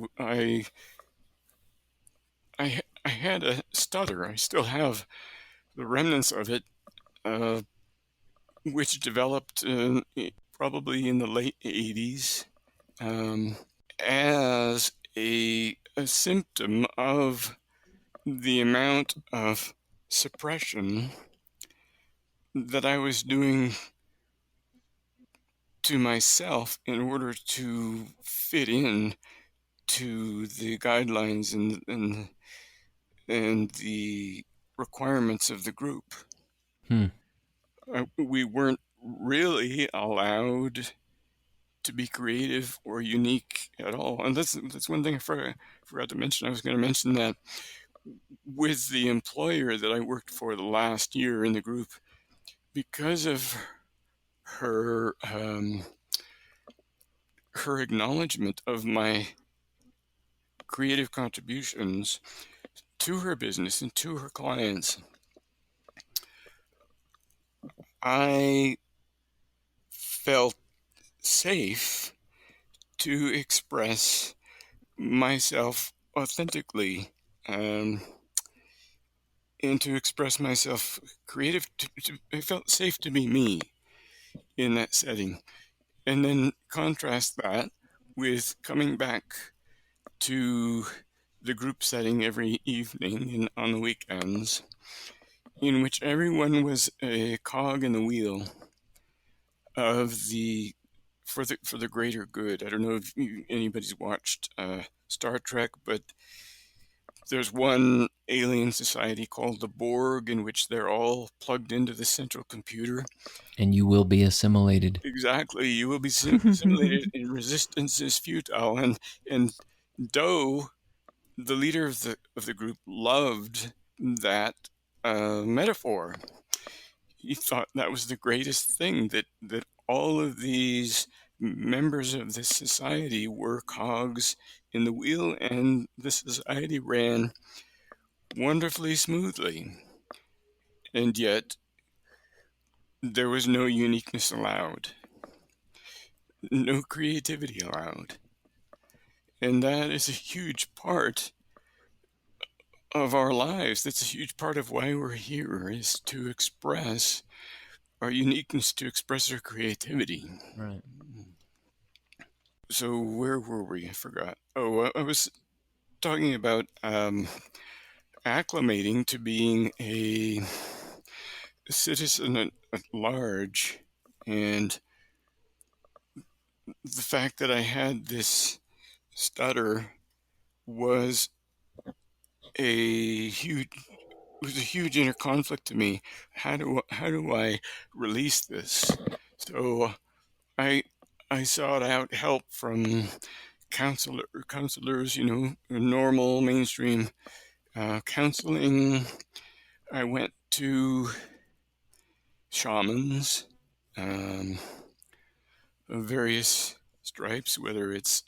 had a stutter. I still have the remnants of it, uh, which developed probably in the late 80s as a symptom of the amount of suppression that I was doing to myself in order to fit in to the guidelines and the requirements of the group. Hmm. We weren't really allowed to be creative or unique at all. And that's one thing I forgot to mention. I was going to mention that with the employer that I worked for the last year in the group, because of her her acknowledgement of my creative contributions to her business and to her clients, I felt safe to express myself authentically, and to express myself creative. I felt safe to be me in that setting. And then contrast that with coming back to the group setting every evening and on the weekends, in which everyone was a cog in the wheel of for the greater good. I don't know if anybody's watched Star Trek, but there's one alien society called the Borg, in which they're all plugged into the central computer. And you will be assimilated. Exactly, you will be assimilated, and resistance is futile. And Doe, the leader of the group, loved that metaphor. He thought that was the greatest thing, that all of these members of this society were cogs in the wheel, and the society ran wonderfully smoothly. And yet, there was no uniqueness allowed, no creativity allowed. And that is a huge part of our lives. That's a huge part of why we're here, is to express our uniqueness, to express our creativity. Right. So where were we? I forgot. Oh, I was talking about acclimating to being a citizen at large, and the fact that I had this stutter was a huge inner conflict to me. How do I release this? So I sought out help from counselors, normal mainstream counseling. I went to shamans of various stripes, whether it's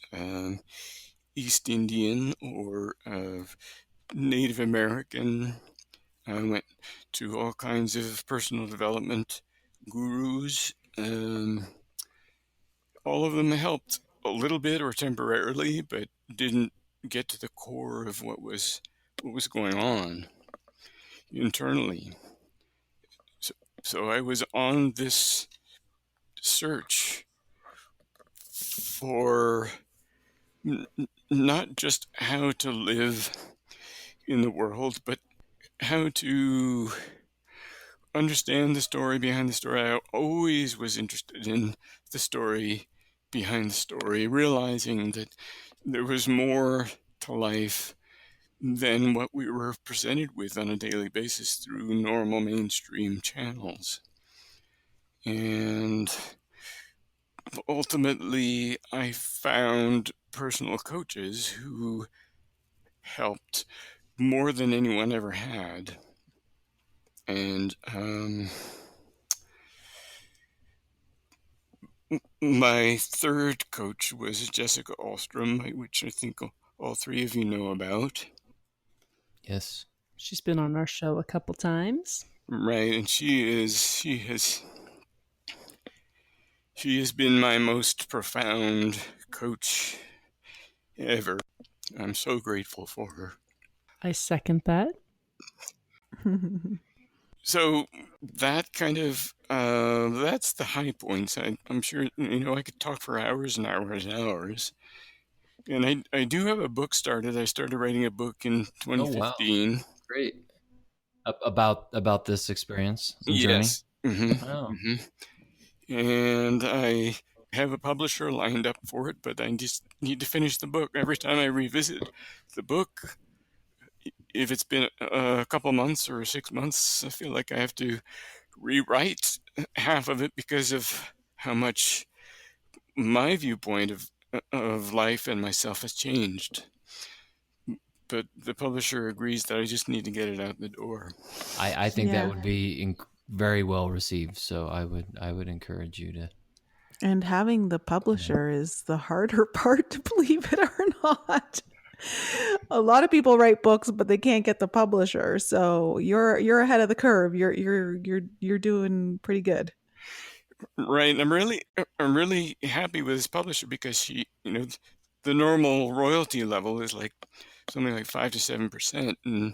East Indian or Native American. I went to all kinds of personal development gurus. All of them helped a little bit or temporarily, but didn't get to the core of what was going on internally. So I was on this search for not just how to live in the world, but how to understand the story behind the story. I always was interested in the story behind the story, realizing that there was more to life than what we were presented with on a daily basis through normal mainstream channels. And ultimately, I found personal coaches who helped more than anyone ever had. And my third coach was Jessica Ahlstrom, which I think all three of you know about. Yes. She's been on our show a couple times. Right, and she has been my most profound coach ever. I'm so grateful for her. I second that. So that kind of that's the high points. I'm sure I could talk for hours and hours and hours. And I do have a book started. I started writing a book in Oh, wow. 2015. Great. About this experience and journey. Yes. Mm-hmm. Oh. Mm-hmm. And I have a publisher lined up for it, but I just need to finish the book. Every time I revisit the book, if it's been a couple months or 6 months, I feel like I have to rewrite half of it because of how much my viewpoint of life and myself has changed. But the publisher agrees that I just need to get it out the door. I think Yeah. that would be very well received. So I would encourage you to. And having the publisher is the harder part, to believe it or not. A lot of people write books, but they can't get the publisher. So you're ahead of the curve. You're doing pretty good. Right. I'm really happy with this publisher because she, the normal royalty level is like something like 5 to 7%, and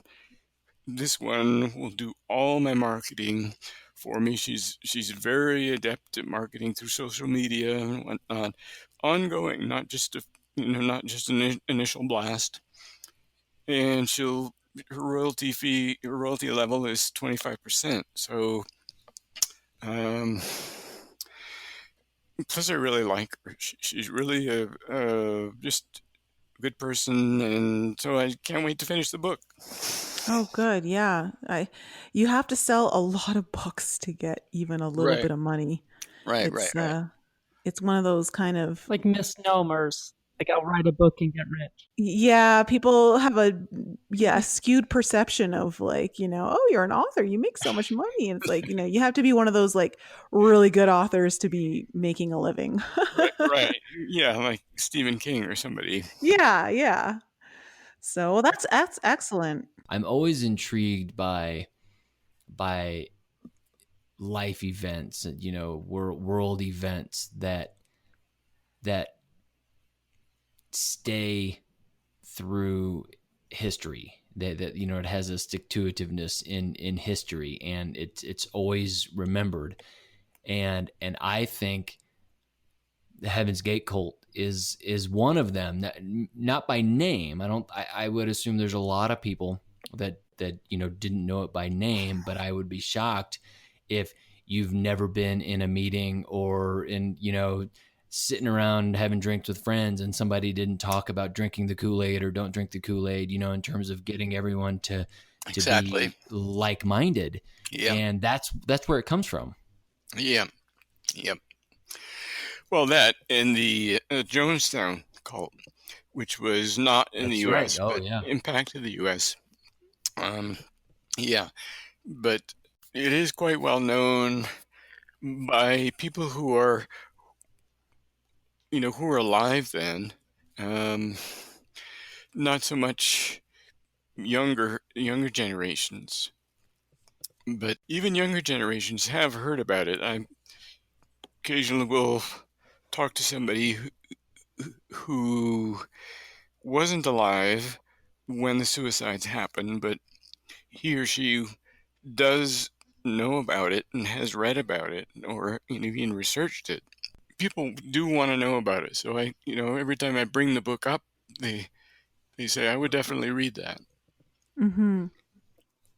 this one will do all my marketing for me. She's very adept at marketing through social media and whatnot, ongoing, not just an initial blast. And her royalty level is 25%. So, plus I really like her. She's really just a good person, and so I can't wait to finish the book. Oh, good. Yeah. You have to sell a lot of books to get even a little bit of money. Right. It's one of those kind of, Like misnomers. Like, I'll write a book and get rich. yeah, people have a skewed perception of like, oh, you're an author, you make so much money. And it's like, you have to be one of those like really good authors to be making a living. Right. Yeah, like Stephen King or somebody. Yeah. So that's excellent. I'm always intrigued by life events, world events that stay through history. That it has a stick-to-itiveness in history, and it's always remembered. And I think the Heaven's Gate cult is one of them. Not by name. I would assume there's a lot of people that didn't know it by name, but I would be shocked if you've never been in a meeting or in sitting around having drinks with friends and somebody didn't talk about drinking the Kool-Aid or don't drink the Kool-Aid, in terms of getting everyone to Exactly. be like-minded. Yeah. And that's where it comes from. Yeah. Yep. Well, that and the Jonestown cult, which was not in the U.S., Right. Oh, but yeah. impacted the U.S. Yeah, but it is quite well known by people who are, who were alive then. Not so much younger generations, but even younger generations have heard about it. I occasionally will talk to somebody who wasn't alive when the suicides happened, but he or she does know about it and has read about it or even researched it. people do want to know about it. So every time I bring the book up, they say, I would definitely read that. Mm-hmm.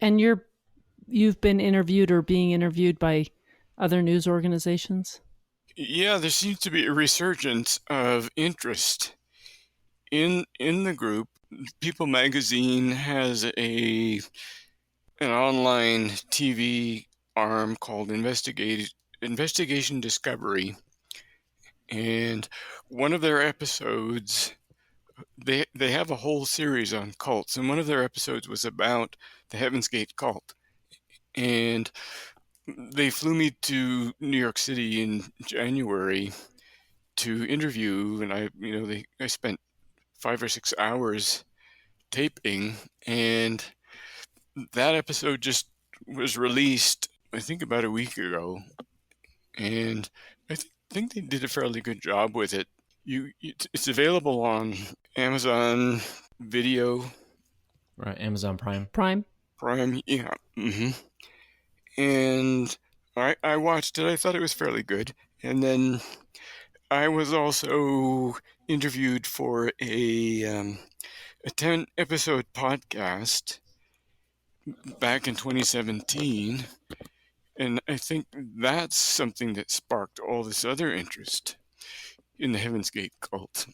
And you've been interviewed or being interviewed by other news organizations? Yeah, there seems to be a resurgence of interest in the group. People Magazine has an online TV arm called Investigation Discovery, and one of their episodes, they have a whole series on cults, and one of their episodes was about the Heaven's Gate cult. And they flew me to New York City in January to interview, and I spent 5 or 6 hours taping, and that episode just was released, I think, about a week ago, and I think they did a fairly good job with it. It's available on Amazon Video, Right, Amazon Prime. Prime? yeah. And I watched it. I thought it was fairly good. And then I was also interviewed for a 10-episode podcast back in 2017. And I think that's something that sparked all this other interest in the Heaven's Gate cult.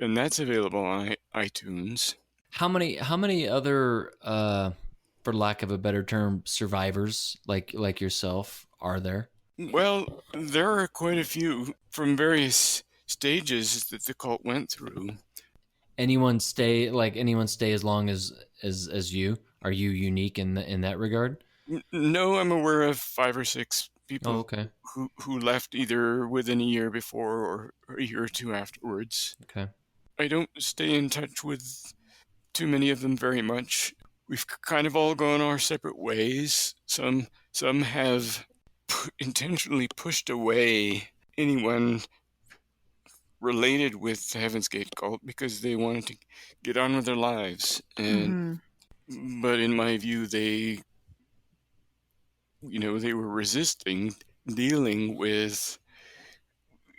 And that's available on iTunes. How many other, for lack of a better term, survivors like yourself are there? Well, there are quite a few from various stages that the cult went through. Anyone stay as long as you? Are you unique in that regard? No, I'm aware of 5 or 6 people okay. who left either within a year before or a year or two afterwards. Okay. I don't stay in touch with too many of them very much. We've kind of all gone our separate ways. Some have intentionally pushed away anyone related with the Heaven's Gate cult because they wanted to get on with their lives. And but in my view, they were resisting dealing with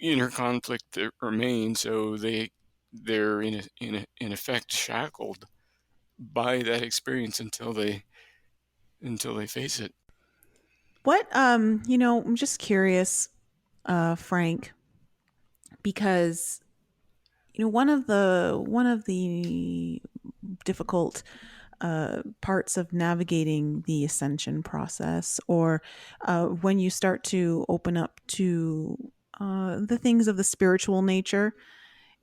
inner conflict that remains, so they're in effect shackled by that experience until they face it. What I'm just curious, Frank, because one of the difficult parts of navigating the ascension process, or when you start to open up to the things of the spiritual nature,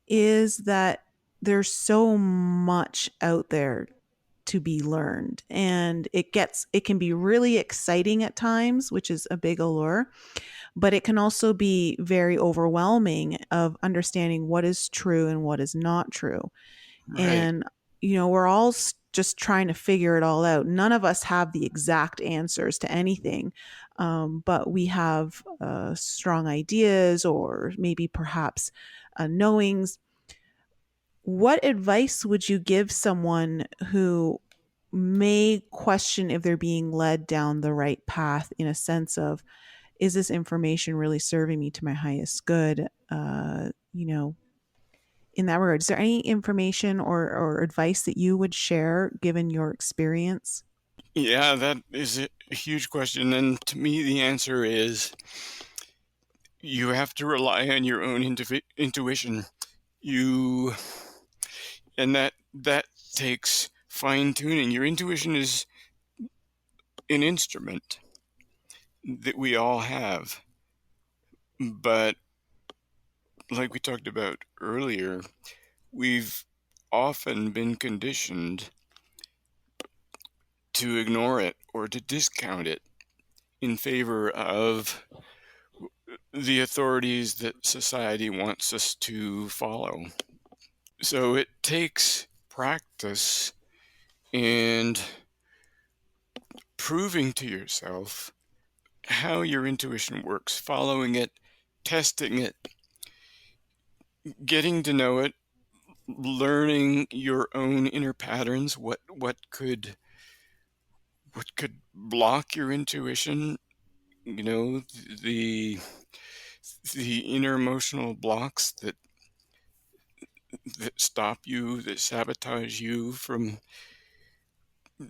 is that there's so much out there to be learned, and it can be really exciting at times, which is a big allure, but it can also be very overwhelming of understanding what is true and what is not true. Right. And we're all just trying to figure it all out. None of us have the exact answers to anything, but we have strong ideas, or maybe perhaps knowings. What advice would you give someone who may question if they're being led down the right path, in a sense of, is this information really serving me to my highest good? In that regard, is there any information or advice that you would share given your experience? Yeah, that is a huge question. And to me, the answer is you have to rely on your own intuition. And that takes fine tuning. Your intuition is an instrument that we all have. But like we talked about earlier, we've often been conditioned to ignore it or to discount it in favor of the authorities that society wants us to follow. So it takes practice and proving to yourself how your intuition works, following it, testing it, getting to know it, learning your own inner patterns, what could block your intuition, the the inner emotional blocks that stop you, that sabotage you from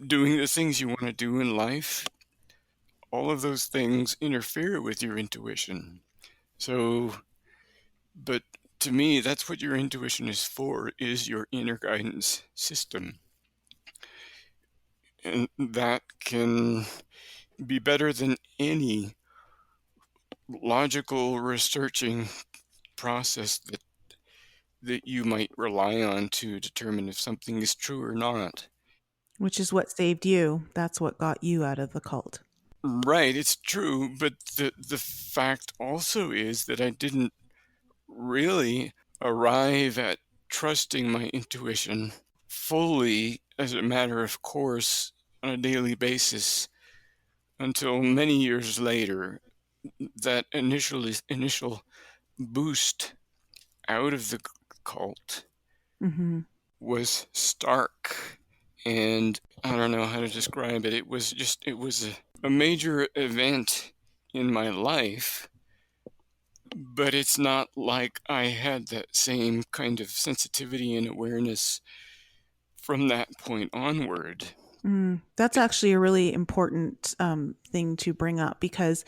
doing the things you want to do in life, all of those things interfere with your intuition. So, but to me, that's what your intuition is for, is your inner guidance system. And that can be better than any logical researching process that you might rely on to determine if something is true or not. Which is what saved you. That's what got you out of the cult. Right, it's true, but the fact also is that I didn't really arrive at trusting my intuition fully as a matter of course on a daily basis until many years later. That initial boost out of the cult Mm-hmm. was stark, and I don't know how to describe it. It was a major event in my life, but it's not like I had that same kind of sensitivity and awareness from that point onward. That's actually a really important thing to bring up, because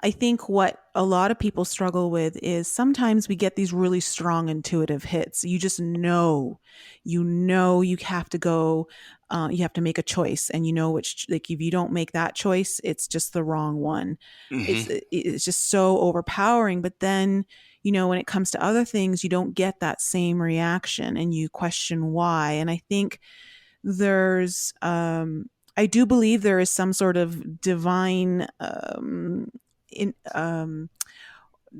I think what a lot of people struggle with is sometimes we get these really strong intuitive hits. You just know you have to go, you have to make a choice, and you know which, like if you don't make that choice, it's just the wrong one. Mm-hmm. It's just so overpowering. But then, when it comes to other things, you don't get that same reaction and you question why. And I think there's I do believe there is some sort of divine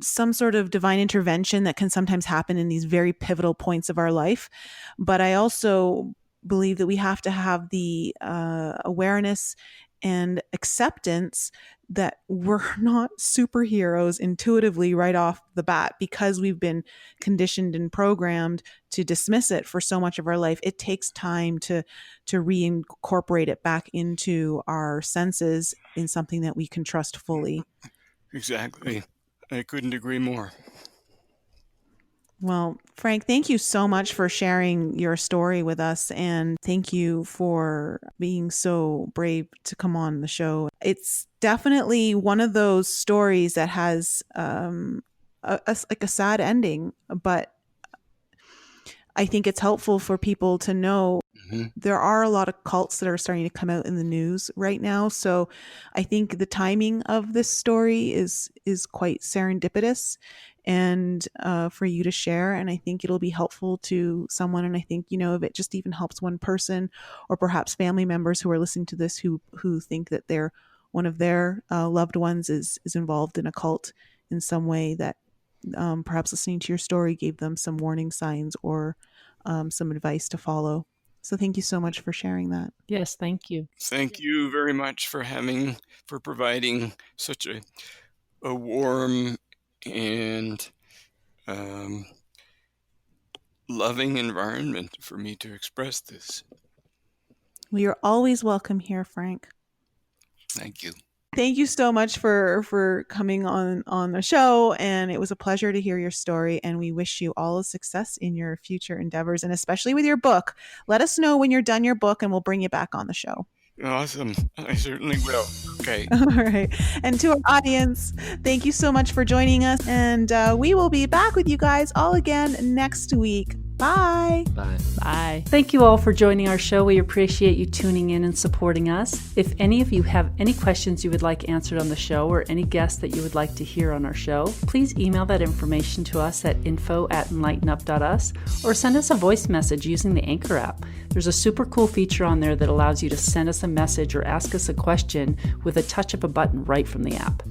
some sort of divine intervention that can sometimes happen in these very pivotal points of our life. But I also believe that we have to have the awareness and acceptance that we're not superheroes intuitively right off the bat, because we've been conditioned and programmed to dismiss it for so much of our life. It takes time to reincorporate it back into our senses in something that we can trust fully. Exactly. I couldn't agree more. Well, Frank, thank you so much for sharing your story with us, and thank you for being so brave to come on the show. It's definitely one of those stories that has like a sad ending, but I think it's helpful for people to know there are a lot of cults that are starting to come out in the news right now. So I think the timing of this story is quite serendipitous, and for you to share. And I think it'll be helpful to someone. And I think, if it just even helps one person, or perhaps family members who are listening to this who think that one of their loved ones is involved in a cult in some way, that perhaps listening to your story gave them some warning signs or some advice to follow. So thank you so much for sharing that. Yes, thank you. Thank you very much for providing such a warm and loving environment for me to express this. Well, you're always welcome here, Frank. Thank you. Thank you so much for coming on the show, and it was a pleasure to hear your story, and we wish you all the success in your future endeavors, and especially with your book. Let us know when you're done your book, and we'll bring you back on the show. Awesome. I certainly will. Okay. All right. And to our audience, thank you so much for joining us, and we will be back with you guys all again next week. Bye. Bye. Bye. Thank you all for joining our show. We appreciate you tuning in and supporting us. If any of you have any questions you would like answered on the show, or any guests that you would like to hear on our show, please email that information to us at info@enlightenup.us, or send us a voice message using the Anchor app. There's a super cool feature on there that allows you to send us a message or ask us a question with a touch of a button right from the app.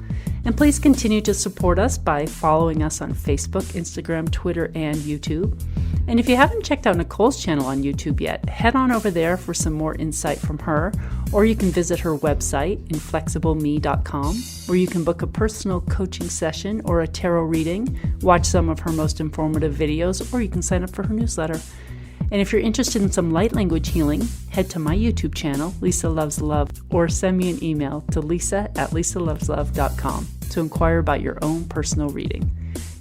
And please continue to support us by following us on Facebook, Instagram, Twitter, and YouTube. And if you haven't checked out Nicole's channel on YouTube yet, head on over there for some more insight from her, or you can visit her website, inflexibleme.com, where you can book a personal coaching session or a tarot reading, watch some of her most informative videos, or you can sign up for her newsletter. And if you're interested in some light language healing, head to my YouTube channel, Lisa Loves Love, or send me an email to lisa@lisaloveslove.com to inquire about your own personal reading.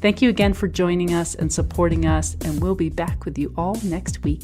Thank you again for joining us and supporting us, and we'll be back with you all next week.